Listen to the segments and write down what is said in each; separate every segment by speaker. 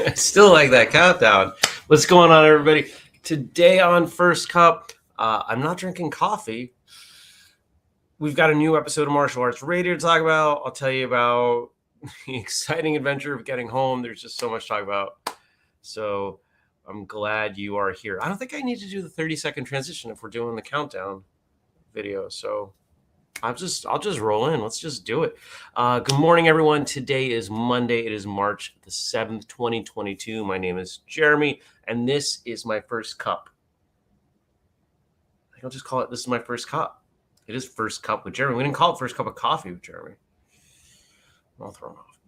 Speaker 1: I still like that countdown. What's going on, everybody? Today on First Cup, I'm not drinking coffee. We've got a new episode of Martial Arts Radio to talk about. I'll tell you about the exciting adventure of getting home. There's just so much to talk about. So I'm glad you are here. I don't think I need to do the 30-second transition if we're doing the countdown video. So I'll just roll in. Let's just do it. Good morning, everyone. Today is Monday. It is March the 7th, 2022. My name is Jeremy, and this is my first cup. I think I'll just call it, this is my first cup. It is First Cup with Jeremy. We didn't call it First Cup of Coffee with Jeremy. I'm all thrown off.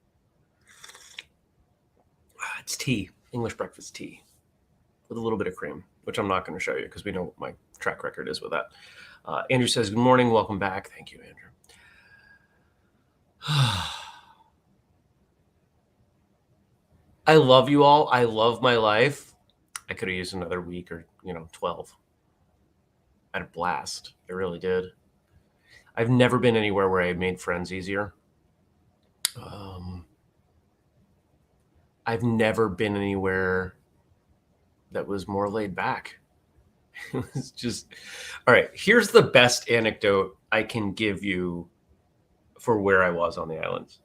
Speaker 1: It's tea, English breakfast tea with a little bit of cream, which I'm not going to show you because we know what my track record is with that. Andrew says, good morning. Welcome back. Thank you, Andrew. I love you all. I love my life. I could have used another week or, 12. I had a blast. I really did. I've never been anywhere where I made friends easier. I've never been anywhere that was more laid back. It was just, all right, here's the best anecdote I can give you for where I was on the islands.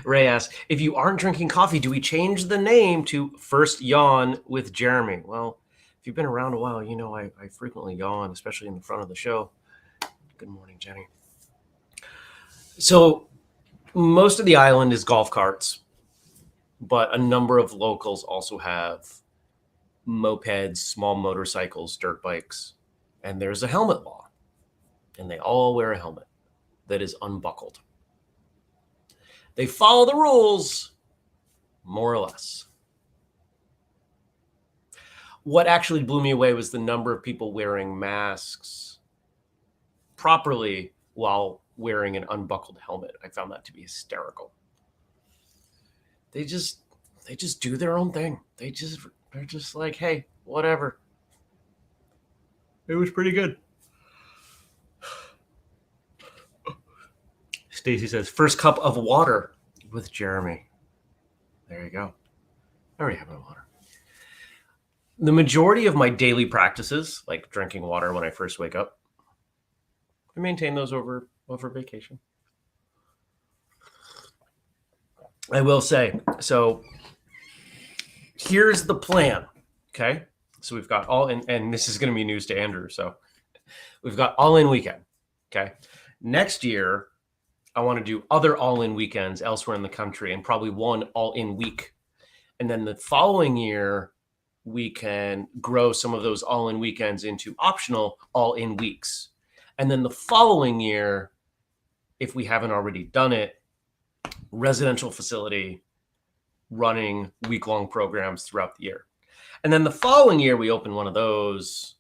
Speaker 1: Ray asks, if you aren't drinking coffee, do we change the name to First Yawn with Jeremy? Well, if you've been around a while, you know I frequently yawn, especially in the front of the show. Good morning, Jenny. So most of the island is golf carts, but a number of locals also have mopeds, small motorcycles, dirt bikes, and there's a helmet law, and they all wear a helmet that is unbuckled. They follow the rules, more or less. What actually blew me away was the number of people wearing masks properly while wearing an unbuckled helmet. I found that to be hysterical. They just do their own thing. They're just like, hey, whatever. It was pretty good. Stacy says, first cup of water with Jeremy. There you go. I already have my water. The majority of my daily practices, like drinking water when I first wake up, I maintain those over vacation. I will say, so here's the plan, okay? So we've got and this is going to be news to Andrew, so we've got all-in weekend, okay? Next year, I want to do other all-in weekends elsewhere in the country and probably one all-in week. And then the following year, we can grow some of those all-in weekends into optional all-in weeks. And then the following year, if we haven't already done it, residential facility running week-long programs throughout the year. And then the following year, we open one of those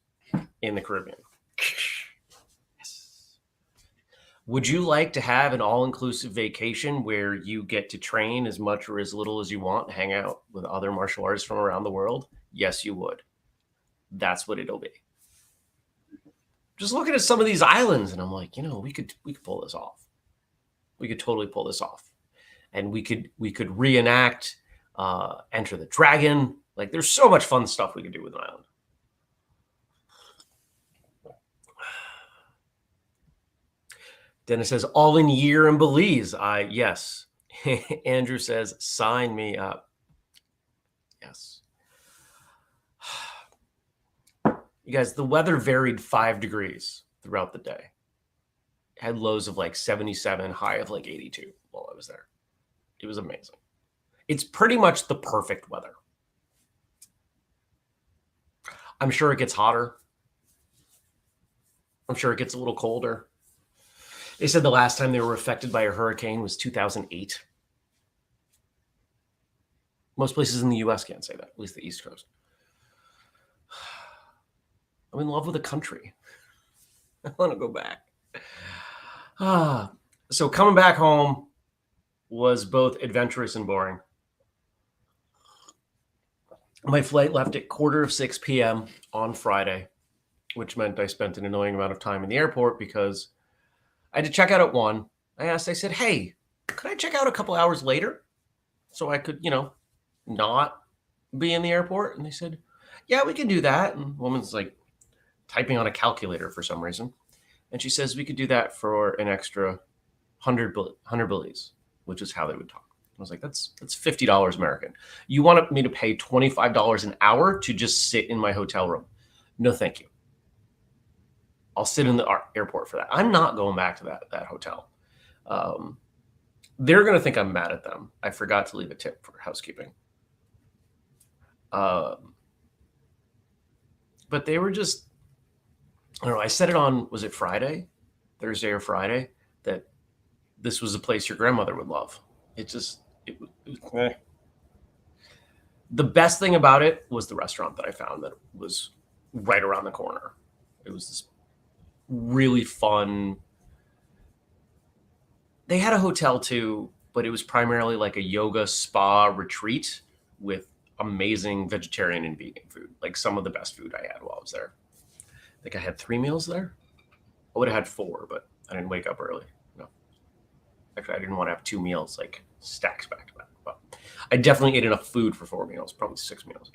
Speaker 1: in the Caribbean. Would you like to have an all-inclusive vacation where you get to train as much or as little as you want and hang out with other martial artists from around the world? Yes, you would. That's what it'll be. Just looking at some of these islands, and I'm like, we could pull this off. We could totally pull this off, and we could reenact Enter the Dragon. Like, there's so much fun stuff we could do with an island. Dennis says, all in year in Belize. Yes. Andrew says, sign me up. Yes. You guys, the weather varied 5 degrees throughout the day. Had lows of like 77, high of like 82 while I was there. It was amazing. It's pretty much the perfect weather. I'm sure it gets hotter. I'm sure it gets a little colder. They said the last time they were affected by a hurricane was 2008. Most places in the U.S. can't say that, at least the East Coast. I'm in love with the country. I want to go back. So coming back home was both adventurous and boring. My flight left at 5:45 p.m. on Friday. which meant I spent an annoying amount of time in the airport because I had to check out at 1. I said, hey, could I check out a couple hours later so I could, not be in the airport? And they said, yeah, we can do that. And the woman's like typing on a calculator for some reason. And she says, we could do that for an extra 100 billies, which is how they would talk. I was like, that's $50 American. You want me to pay $25 an hour to just sit in my hotel room? No, thank you. I'll sit in the airport for that. I'm not going back to that hotel. They're going to think I'm mad at them. I forgot to leave a tip for housekeeping. But they were just, I don't know. I said it on, was it Thursday or Friday, that this was a place your grandmother would love. The best thing about it was the restaurant that I found that was right around the corner. It was this really fun. They had a hotel too, but it was primarily like a yoga spa retreat with amazing vegetarian and vegan food, like some of the best food I had while I was there. I think I had 3 meals there. I would have had 4, but I didn't wake up early. No. Actually, I didn't want to have 2 meals, like stacks back to back. But I definitely ate enough food for 4 meals, probably 6 meals.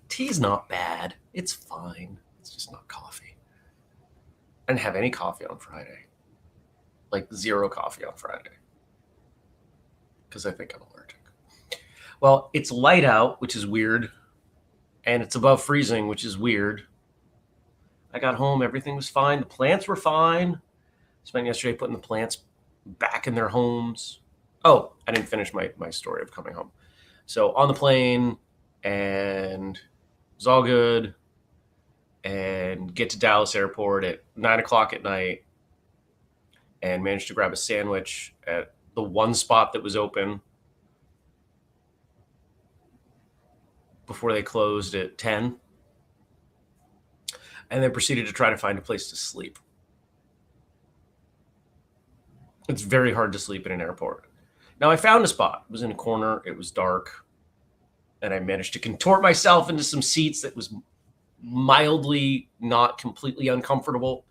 Speaker 1: Tea's not bad. It's fine. It's just not coffee. I didn't have any coffee on Friday. Like 0 coffee on Friday. Because I think I'm allergic. Well, it's light out, which is weird. And it's above freezing, which is weird. I got home. Everything was fine. The plants were fine. Spent yesterday putting the plants back in their homes. Oh, I didn't finish my story of coming home. So on the plane, and it was all good. And get to Dallas Airport at 9 o'clock at night and managed to grab a sandwich at the one spot that was open before they closed at 10. And then proceeded to try to find a place to sleep. It's very hard to sleep in an airport. Now, I found a spot. It was in a corner. It was dark. And I managed to contort myself into some seats that was mildly not completely uncomfortable.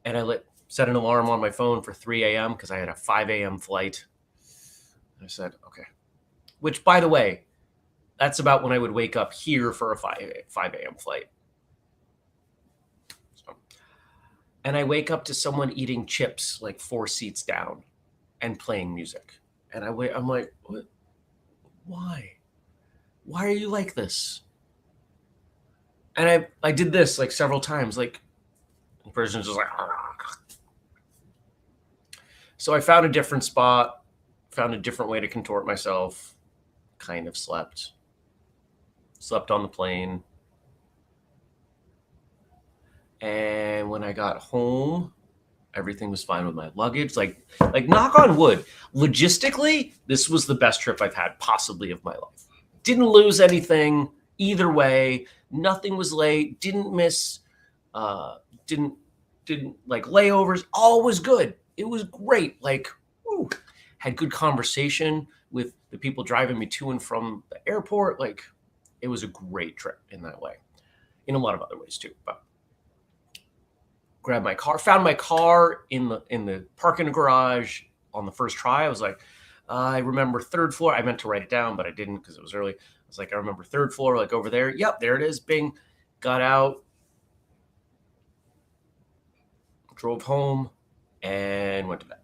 Speaker 1: And I set an alarm on my phone for 3 a.m. because I had a 5 a.m. flight. I said, okay. Which, by the way, that's about when I would wake up here for a 5 a.m. flight. And I wake up to someone eating chips like 4 seats down and playing music. And I'm like, what? Why? Why are you like this? And I did this like several times. Like the person's just like, argh. So I found a different spot, found a different way to contort myself, kind of slept on the plane. And when I got home, everything was fine with my luggage. Like knock on wood, logistically, this was the best trip I've had possibly of my life. Didn't lose anything either way. Nothing was late. Didn't miss. Didn't like layovers. All was good. It was great. Like, whew, had good conversation with the people driving me to and from the airport. Like, it was a great trip in that way. In a lot of other ways too, but. Grabbed my car, found my car in the parking garage on the first try. I was like, I remember 3rd floor. I meant to write it down, but I didn't because it was early. I was like, I remember 3rd floor, like over there. Yep, there it is. Bing. Got out, drove home, and went to bed.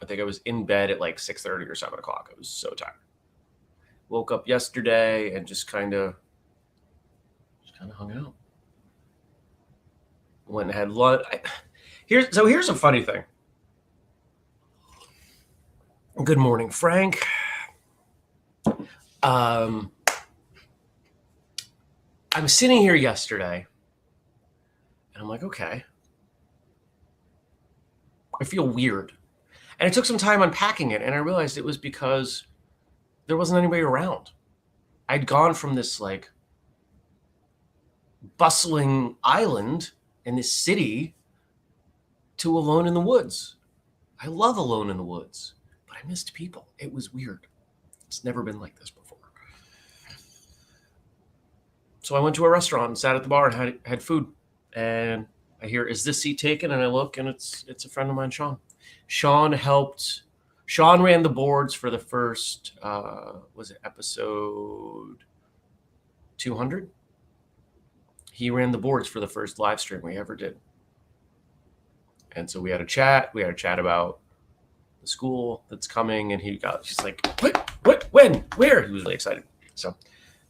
Speaker 1: I think I was in bed at like 6:30 or 7 o'clock. I was so tired. Woke up yesterday and just kind of hung out. Went and had lunch. Here's a funny thing. Good morning, Frank. I was sitting here yesterday, and I'm like, okay. I feel weird. And I took some time unpacking it, and I realized it was because there wasn't anybody around. I'd gone from this like bustling island in this city to alone in the woods. I love alone in the woods, but I missed people. It was weird. It's never been like this before. So I went to a restaurant and sat at the bar and had food. And I hear, "Is this seat taken?" And I look, and it's a friend of mine, Sean. Sean ran the boards for the first, was it episode 200? He ran the boards for the first live stream we ever did. And so we had a chat. We had a chat about the school that's coming. And she's like, what, when, where? He was really excited. So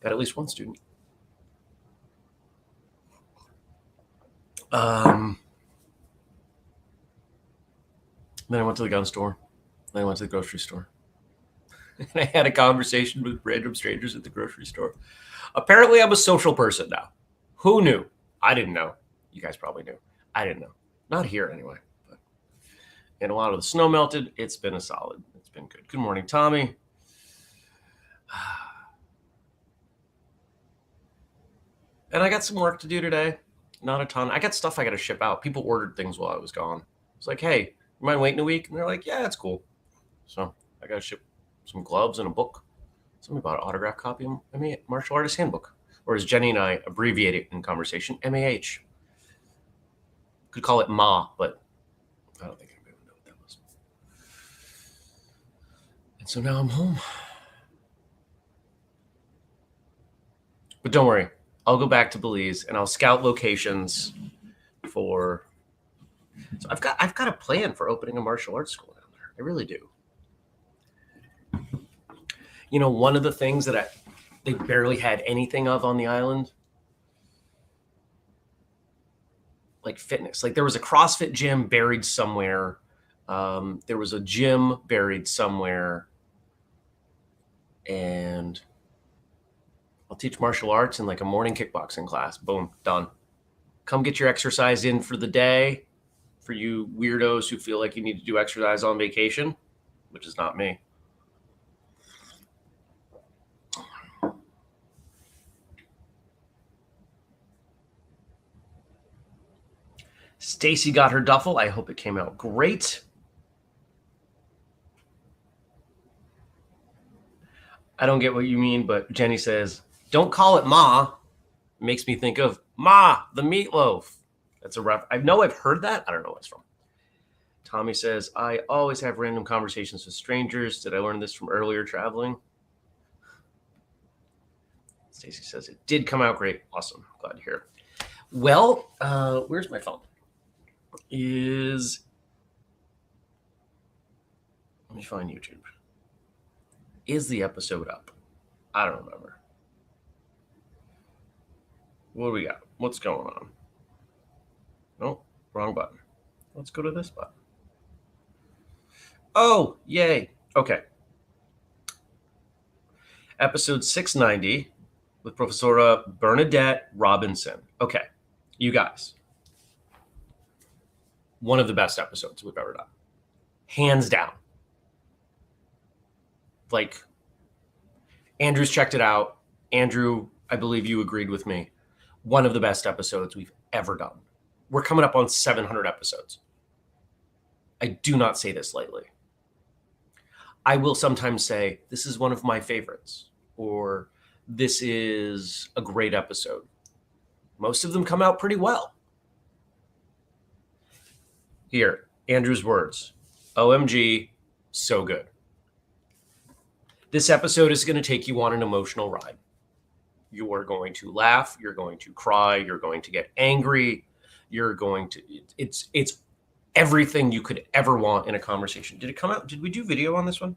Speaker 1: got at least one student. Then I went to the gun store. Then I went to the grocery store. And I had a conversation with random strangers at the grocery store. Apparently, I'm a social person now. Who knew? I didn't know. You guys probably knew. I didn't know. Not here anyway. But, and a lot of the snow melted. It's been a solid. It's been good. Good morning, Tommy. And I got some work to do today. Not a ton. I got stuff I got to ship out. People ordered things while I was gone. It's like, hey, you mind waiting a week? And they're like, yeah, that's cool. So I got to ship some gloves and a book. Somebody bought an autographed copy of Martial Artist Handbook. Or as Jenny and I abbreviate it in conversation, MAH. Could call it Ma, but I don't think anybody would know what that was. And so now I'm home. But don't worry. I'll go back to Belize and I'll scout locations for. So I've got a plan for opening a martial arts school down there. I really do. You know, one of the things that they barely had anything of on the island, like fitness. Like there was a CrossFit gym buried somewhere. There was a gym buried somewhere, and I'll teach martial arts in like a morning kickboxing class. Boom, done. Come get your exercise in for the day. For you weirdos who feel like you need to do exercise on vacation, which is not me. Stacy got her duffel. I hope it came out great. I don't get what you mean, but Jenny says, don't call it Ma. It makes me think of Ma, the meatloaf. That's a rough. I know I've heard that. I don't know what it's from. Tommy says, I always have random conversations with strangers. Did I learn this from earlier traveling? Stacy says, it did come out great. Awesome. Glad to hear. Well, where's my phone? Let me find YouTube. Is the episode up? I don't remember. What do we got? What's going on? No, wrong button. Let's go to this button. Oh, yay. Okay. Episode 690 with Professora Bernadette Robinson. Okay, you guys. One of the best episodes we've ever done. Hands down. Like, Andrew's checked it out. Andrew, I believe you agreed with me. One of the best episodes we've ever done. We're coming up on 700 episodes. I do not say this lightly. I will sometimes say, this is one of my favorites, or this is a great episode. Most of them come out pretty well. Here, Andrew's words. OMG, so good. This episode is going to take you on an emotional ride. You are going to laugh. You're going to cry. You're going to get angry. You're going to, it's everything you could ever want in a conversation. Did it come out? Did we do video on this one?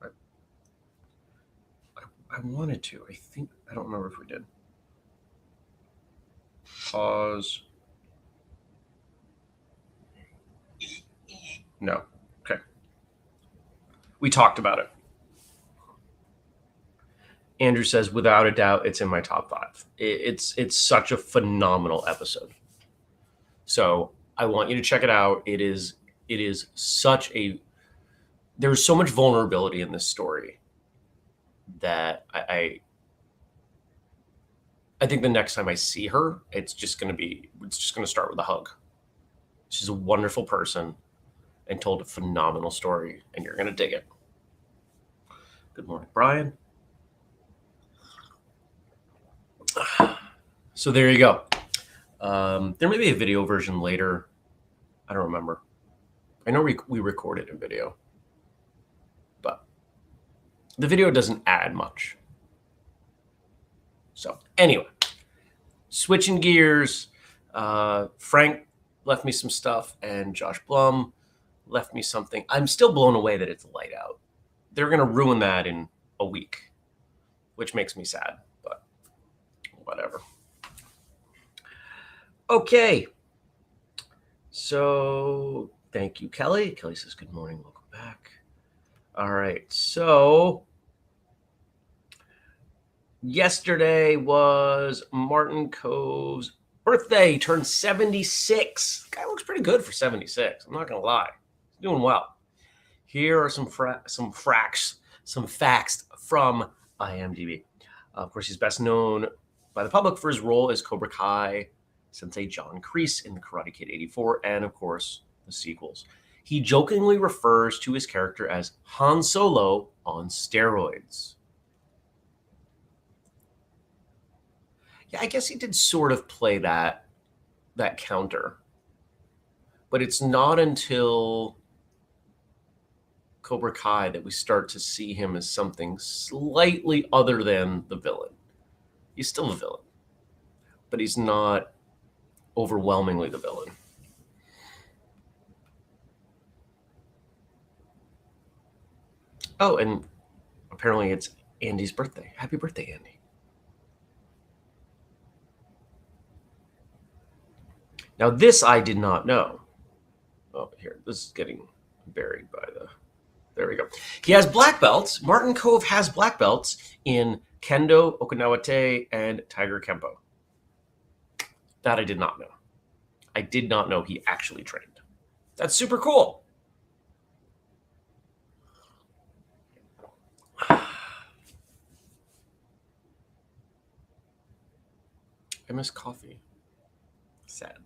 Speaker 1: I wanted to. I don't remember if we did. Pause. No. Okay. We talked about it. Andrew says, without a doubt, it's in my top 5. It's such a phenomenal episode. So I want you to check it out. It is such a, there's so much vulnerability in this story that I think the next time I see her, it's just going to start with a hug. She's a wonderful person and told a phenomenal story, and you're going to dig it. Good morning, Brian. So there you go. There may be a video version later. I don't remember. I know we recorded a video, but the video doesn't add much. So anyway, switching gears, Frank left me some stuff and Josh Blum left me something. I'm still blown away that it's light out. They're going to ruin that in a week, which makes me sad, but whatever. Okay. So thank you, Kelly. Kelly says, good morning. Welcome back. All right. So yesterday was Martin Kove's birthday. He turned 76. Guy looks pretty good for 76. I'm not going to lie. He's doing well. Here are some facts from IMDb. Of course, he's best known by the public for his role as Cobra Kai sensei John Kreese in the Karate Kid 84, and of course, the sequels. He jokingly refers to his character as Han Solo on steroids. Yeah, I guess he did sort of play that counter. But it's not until Cobra Kai that we start to see him as something slightly other than the villain. He's still a villain, but he's not overwhelmingly the villain. Oh, and apparently it's Andy's birthday. Happy birthday, Andy. Now, this I did not know. Oh, here, this is getting buried by the... There we go. He has black belts. Martin Kove has black belts in Kendo, Okinawa-te, and Tiger Kenpo. That I did not know. I did not know he actually trained. That's super cool. I miss coffee. Sad.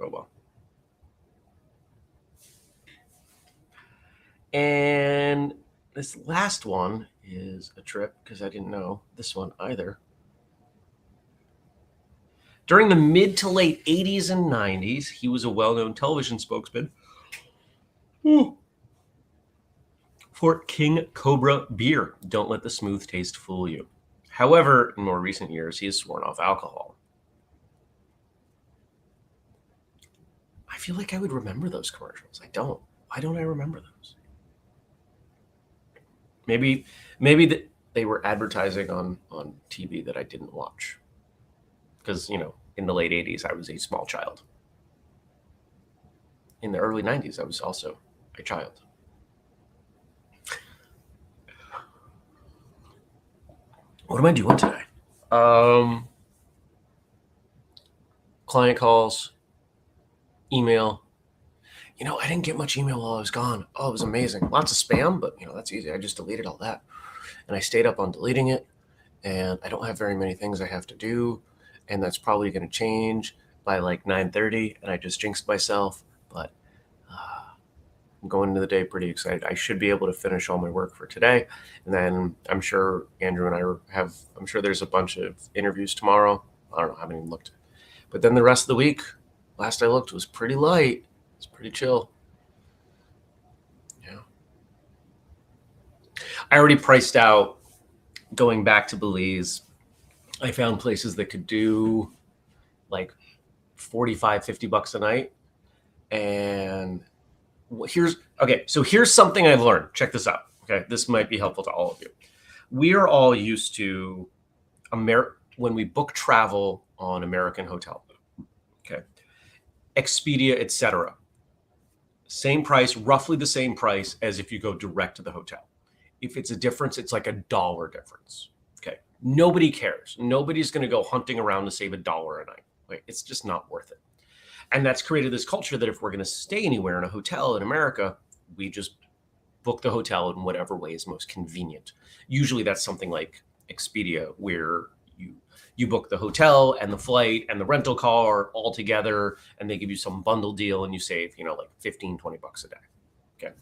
Speaker 1: Oh well. And this last one is a trip because I didn't know this one either. During the mid to late 80s and 90s, he was a well-known television spokesman for King Cobra beer. Don't let the smooth taste fool you. However, in more recent years, he has sworn off alcohol. I feel like I would remember those commercials. I don't. Why don't I remember those? Maybe they were advertising on TV that I didn't watch. Because, you know, in the late 80s, I was a small child. In the early 90s, I was also a child. What am I doing today? Client calls, email. You know, I didn't get much email while I was gone. Oh, it was amazing. Lots of spam, but, you know, that's easy. I just deleted all that. And I stayed up on deleting it. And I don't have very many things I have to do. And that's probably going to change by like 9:30. And I just jinxed myself. But I'm going into the day pretty excited. I should be able to finish all my work for today. And then I'm sure Andrew and I I'm sure there's a bunch of interviews tomorrow. I don't know. I haven't even looked. But then the rest of the week, last I looked, was pretty light. It's pretty chill. Yeah. I already priced out going back to Belize. I found places that could do like 45, 50 bucks a night. And here's something I've learned. Check this out. Okay. This might be helpful to all of you. We are all used to when we book travel on American Hotel, okay, Expedia, etc. Same price, roughly the same price as if you go direct to the hotel. If it's a difference, it's like $1 difference. Okay. Nobody cares. Nobody's going to go hunting around to save $1 a night. Like, it's just not worth it. And that's created this culture that if we're going to stay anywhere in a hotel in America, we just book the hotel in whatever way is most convenient. Usually that's something like Expedia, where you book the hotel and the flight and the rental car all together, and they give you some bundle deal and you save, you know, like 15, 20 bucks a day. Okay.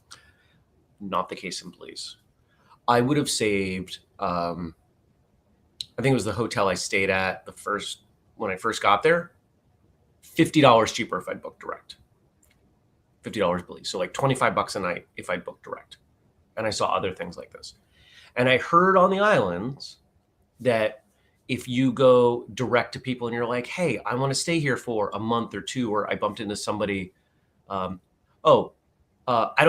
Speaker 1: Not the case in Belize. I would have saved I think it was the hotel I stayed at when I first got there, $50 cheaper if I'd booked direct. $50 believe. So like $25 a night if I'd booked direct. And I saw other things like this. And I heard on the islands that if you go direct to people and you're like, hey, I want to stay here for a month or two, or I bumped into somebody, I don't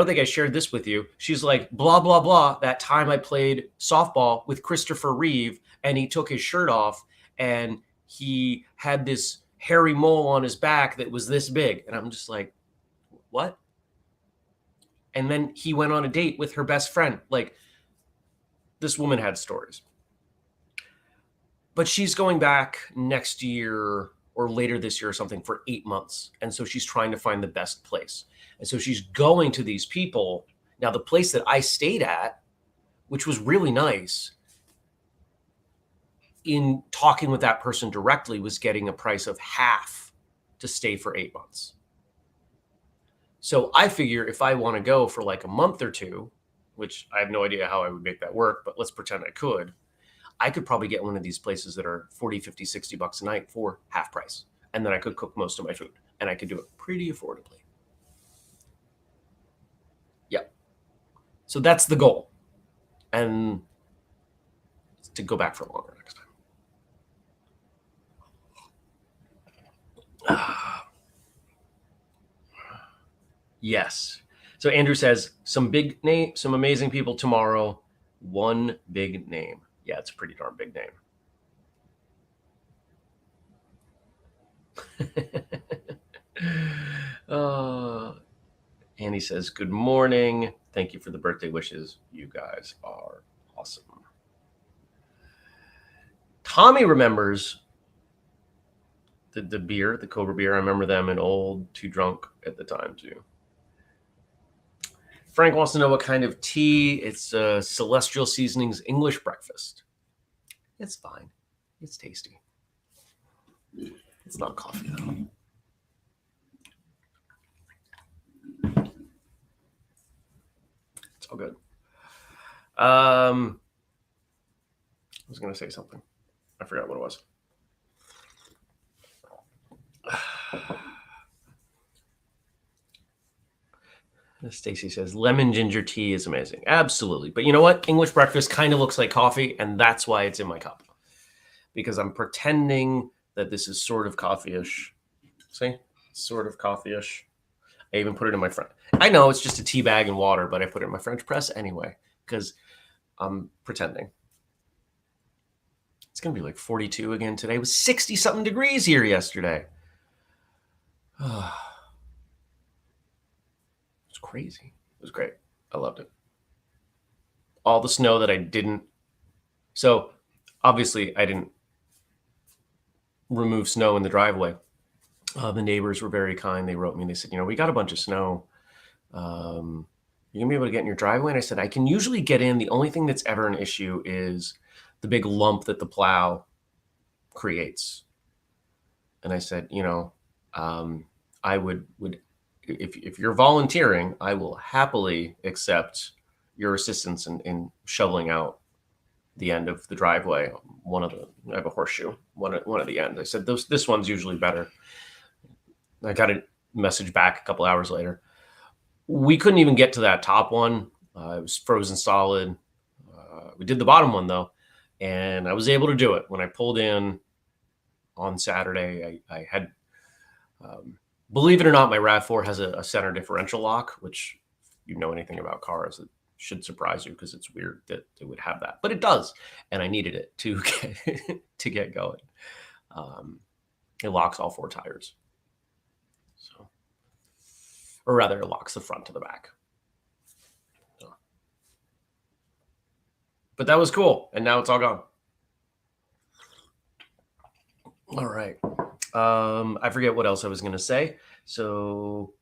Speaker 1: think I shared this with you. She's like, blah, blah, blah. That time I played softball with Christopher Reeve and he took his shirt off and he had this hairy mole on his back that was this big. And I'm just like, what? And then he went on a date with her best friend. Like, this woman had stories. But she's going back next year or later this year or something for 8 months. And so she's trying to find the best place. And so she's going to these people. Now, the place that I stayed at, which was really nice, in talking with that person directly, was getting a price of half to stay for 8 months. So I figure if I want to go for like a month or two, which I have no idea how I would make that work, but let's pretend I could probably get one of these places that are 40, 50, 60 bucks a night for half price. And then I could cook most of my food and I could do it pretty affordably. Yep. So that's the goal. And to go back for longer next time. Yes. So Andrew says some amazing people tomorrow. One big name. Yeah, it's a pretty darn big name. Annie says, good morning. Thank you for the birthday wishes. You guys are awesome. Tommy remembers the beer, the Cobra beer. I remember them in old, too drunk at the time too. Frank wants to know what kind of tea. It's Celestial Seasonings English breakfast. It's fine. It's tasty. It's not coffee though. It's all good. I was going to say something. I forgot what it was. Stacy says lemon ginger tea is amazing. Absolutely. But you know what? English breakfast kind of looks like coffee, and that's why it's in my cup. Because I'm pretending that this is sort of coffee-ish. See? Sort of coffee-ish. I even put it in my French. I know it's just a tea bag and water, but I put it in my French press anyway because I'm pretending. It's going to be like 42 again today. It was 60-something degrees here yesterday. It's crazy. It was great. I loved it. All the snow that I didn't. So obviously I didn't remove snow in the driveway. The neighbors were very kind. They wrote me and they said, we got a bunch of snow. You're going to be able to get in your driveway? And I said, I can usually get in. The only thing that's ever an issue is the big lump that the plow creates. And I said, I would if you're volunteering, I will happily accept your assistance in shoveling out the end of the driveway. I have a horseshoe, one at the end. I said, this one's usually better. I got a message back a couple hours later. We couldn't even get to that top one. It was frozen solid. We did the bottom one though, and I was able to do it. When I pulled in on Saturday, I had, believe it or not, my RAV4 has a center differential lock, which if you know anything about cars, it should surprise you because it's weird that it would have that, but it does. And I needed it to get going. It locks all 4 tires. So, or rather it locks the front to the back. So. But that was cool. And now it's all gone. All right. I forget what else I was going to say. So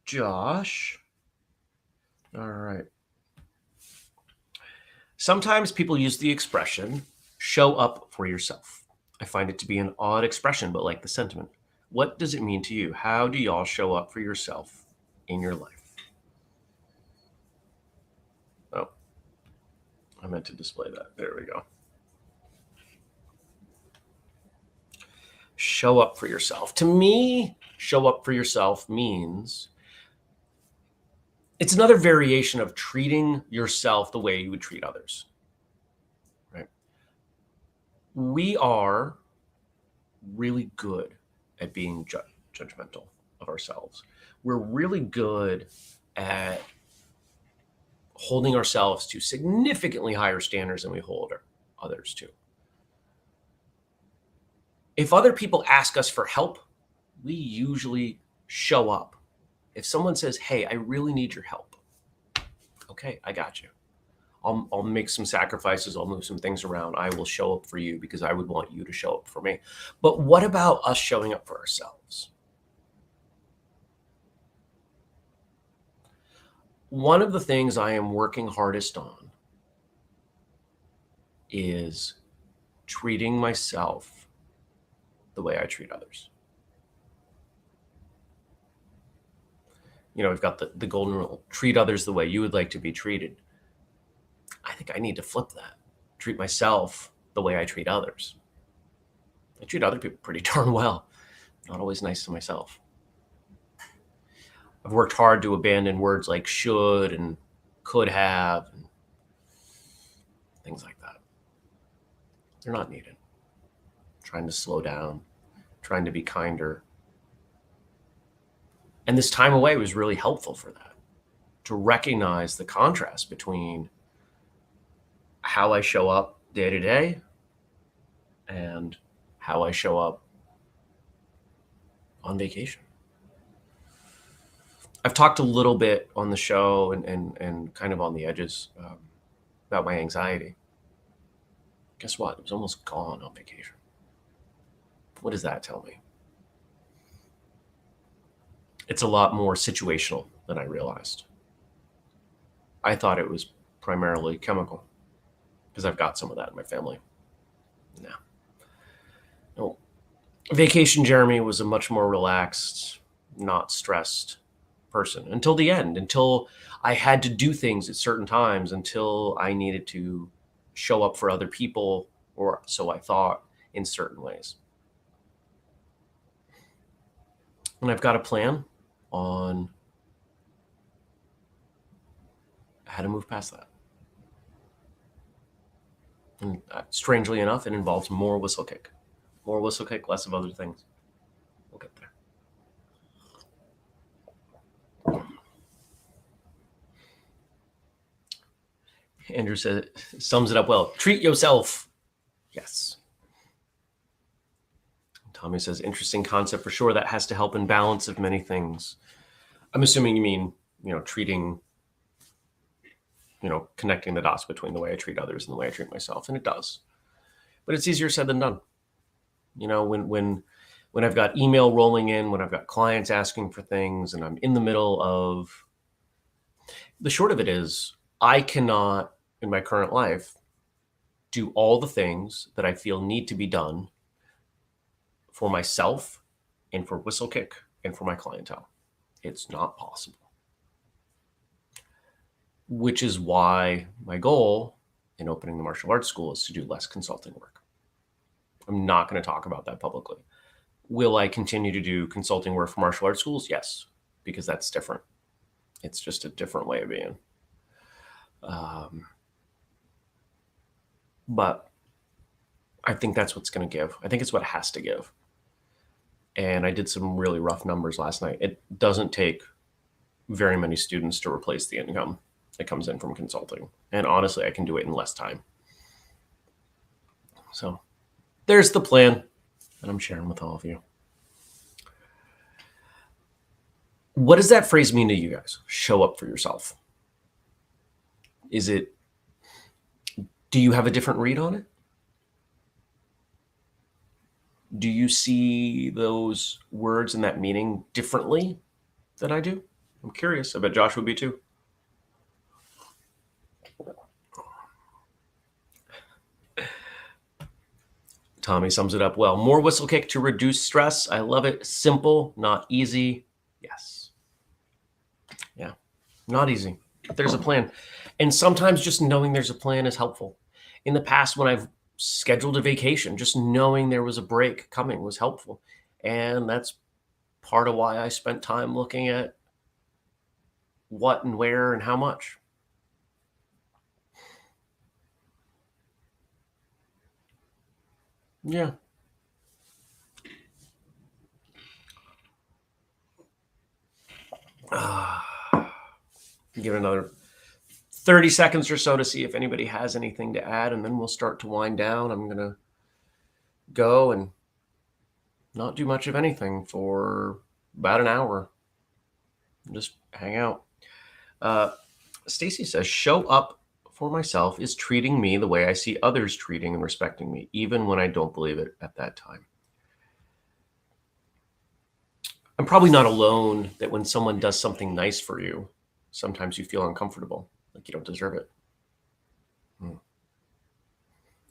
Speaker 1: Josh. All right. Sometimes people use the expression, show up for yourself. I find it to be an odd expression, but like the sentiment. What does it mean to you? How do y'all show up for yourself in your life? Oh, I meant to display that. There we go. Show up for yourself. To me, show up for yourself means it's another variation of treating yourself the way you would treat others. Right? We are really good at being judgmental of ourselves. We're really good at holding ourselves to significantly higher standards than we hold others to. If other people ask us for help, we usually show up. If someone says, hey, I really need your help. Okay, I got you. I'll make some sacrifices. I'll move some things around. I will show up for you because I would want you to show up for me. But what about us showing up for ourselves? One of the things I am working hardest on is treating myself the way I treat others. You know, we've got the golden rule, treat others the way you would like to be treated. I think I need to flip that, treat myself the way I treat others. I treat other people pretty darn well, not always nice to myself. I've worked hard to abandon words like should and could have and things like that. They're not needed. Trying to slow down, trying to be kinder. And this time away was really helpful for that, to recognize the contrast between how I show up day to day and how I show up on vacation. I've talked a little bit on the show and kind of on the edges about my anxiety. Guess what? It was almost gone on vacation. What does that tell me? It's a lot more situational than I realized. I thought it was primarily chemical because I've got some of that in my family. No. Vacation Jeremy was a much more relaxed, not stressed person until the end, until I had to do things at certain times, until I needed to show up for other people, or so I thought, in certain ways. And I've got a plan on how to move past that. And strangely enough, it involves more whistlekick. More whistlekick, less of other things. We'll get there. Andrew says, sums it up well. Treat yourself. Yes. Tommy says, interesting concept for sure. That has to help in balance of many things. I'm assuming you mean, treating, connecting the dots between the way I treat others and the way I treat myself. And it does. But it's easier said than done. When I've got email rolling in, when I've got clients asking for things, and I'm in the middle of, the short of it is, I cannot, in my current life, do all the things that I feel need to be done for myself and for whistlekick and for my clientele. It's not possible. Which is why my goal in opening the martial arts school is to do less consulting work. I'm not going to talk about that publicly. Will I continue to do consulting work for martial arts schools? Yes, because that's different. It's just a different way of being. But I think that's what's going to give. I think it's what it has to give. And I did some really rough numbers last night. It doesn't take very many students to replace the income that comes in from consulting. And honestly, I can do it in less time. So there's the plan that I'm sharing with all of you. What does that phrase mean to you guys? Show up for yourself. Do you have a different read on it? Do you see those words and that meaning differently than I do? I'm curious. I bet Josh would be too. Tommy sums it up well. More whistlekick to reduce stress. I love it. Simple, not easy. Yes. Yeah, not easy. But there's a plan. And sometimes just knowing there's a plan is helpful. In the past, when I've scheduled a vacation, just knowing there was a break coming was helpful. And that's part of why I spent time looking at what and where and how much. Yeah. Give it another 30 seconds or so to see if anybody has anything to add, and then we'll start to wind down. I'm going to go and not do much of anything for about an hour. Just hang out. Stacy says, show up for myself is treating me the way I see others treating and respecting me, even when I don't believe it at that time. I'm probably not alone that when someone does something nice for you, sometimes you feel uncomfortable, like you don't deserve it.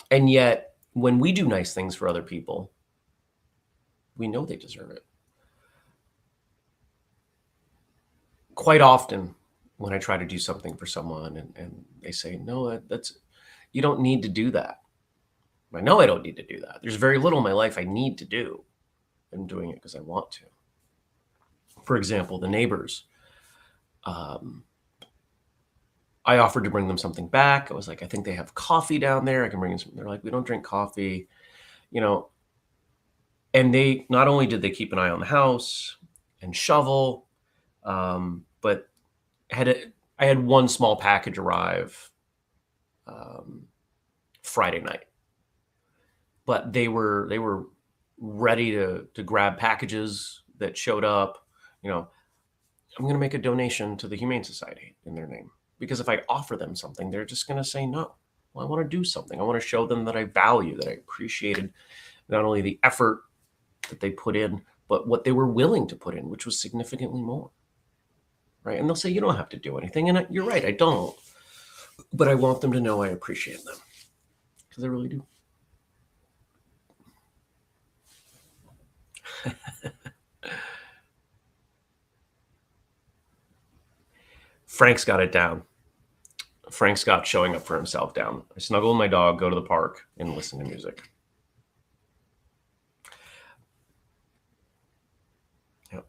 Speaker 1: And yet, when we do nice things for other people, we know they deserve it. Quite often, when I try to do something for someone and they say, no, that's, you don't need to do that. I know I don't need to do that. There's very little in my life I need to do. I'm doing it because I want to. For example, the neighbors. I offered to bring them something back. I was like, I think they have coffee down there. I can bring them something. They're like, we don't drink coffee, and they, not only did they keep an eye on the house and shovel, but I had one small package arrive Friday night, but they were ready to grab packages that showed up. I'm going to make a donation to the Humane Society in their name, because if I offer them something, they're just going to say no. Well, I want to do something. I want to show them that I value, that I appreciated not only the effort that they put in, but what they were willing to put in, which was significantly more. Right. And they'll say, you don't have to do anything. And you're right, I don't. But I want them to know I appreciate them, because I really do. Frank's got it down. Frank's got showing up for himself down. I snuggle with my dog, go to the park, and listen to music.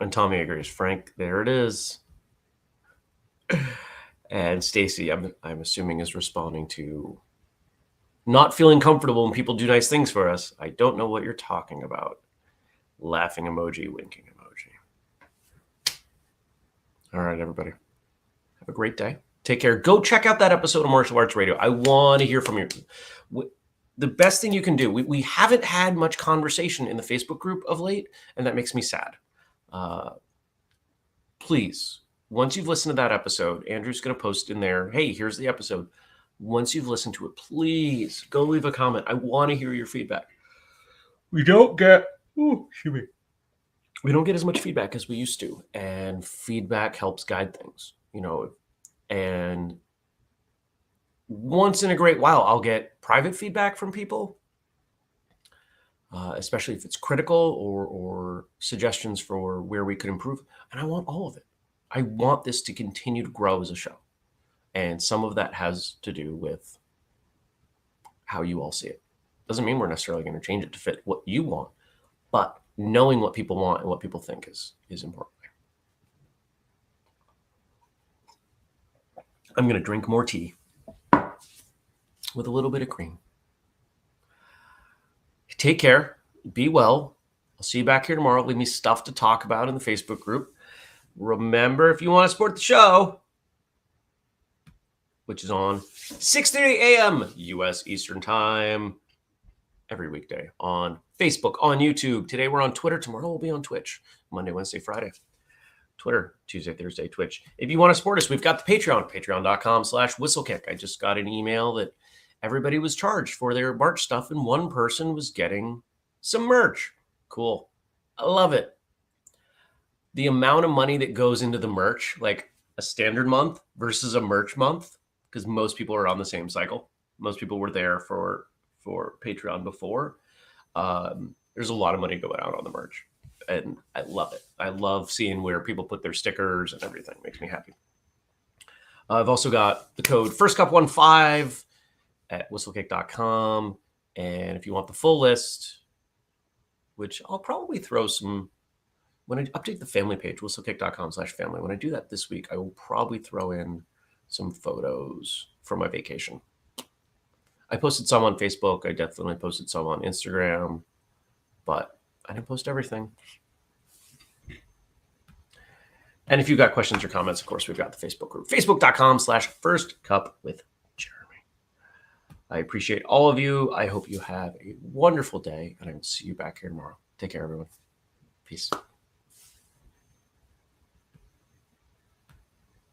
Speaker 1: And Tommy agrees. Frank, there it is. And Stacy, I'm assuming, is responding to not feeling comfortable when people do nice things for us. I don't know what you're talking about. Laughing emoji, winking emoji. All right, everybody. Have a great day. Take care. Go check out that episode of Martial Arts Radio. I want to hear from you. The best thing you can do, we haven't had much conversation in the Facebook group of late, and that makes me sad. Please, once you've listened to that episode, Andrew's going to post in there, hey, here's the episode. Once you've listened to it, please go leave a comment. I want to hear your feedback. We don't get as much feedback as we used to, and feedback helps guide things, and once in a great while, I'll get private feedback from people, especially if it's critical or suggestions for where we could improve. And I want all of it. I want this to continue to grow as a show. And some of that has to do with how you all see it. Doesn't mean we're necessarily going to change it to fit what you want, but knowing what people want and what people think is important. I'm going to drink more tea with a little bit of cream. Take care. Be well. I'll see you back here tomorrow. Leave me stuff to talk about in the Facebook group. Remember, if you want to support the show, which is on 6:30 a.m. U.S. Eastern Time every weekday on Facebook, on YouTube. Today we're on Twitter. Tomorrow we'll be on Twitch. Monday, Wednesday, Friday. Twitter, Tuesday, Thursday, Twitch. If you want to support us, we've got the Patreon, patreon.com/whistlekick. I just got an email that everybody was charged for their March stuff, and one person was getting some merch. Cool. I love it. The amount of money that goes into the merch, like a standard month versus a merch month, because most people are on the same cycle. Most people were there for Patreon before. There's a lot of money going out on the merch, and I love it. I love seeing where people put their stickers and everything. It makes me happy. I've also got the code FirstCup15 at whistlekick.com. And if you want the full list, which I'll probably throw some, when I update the family page, whistlekick.com/family, when I do that this week, I will probably throw in some photos from my vacation. I posted some on Facebook. I definitely posted some on Instagram, but I didn't post everything. And if you've got questions or comments, of course, we've got the Facebook group, facebook.com/firstcupwithjeremy. I appreciate all of you. I hope you have a wonderful day, and I will see you back here tomorrow. Take care, everyone. Peace.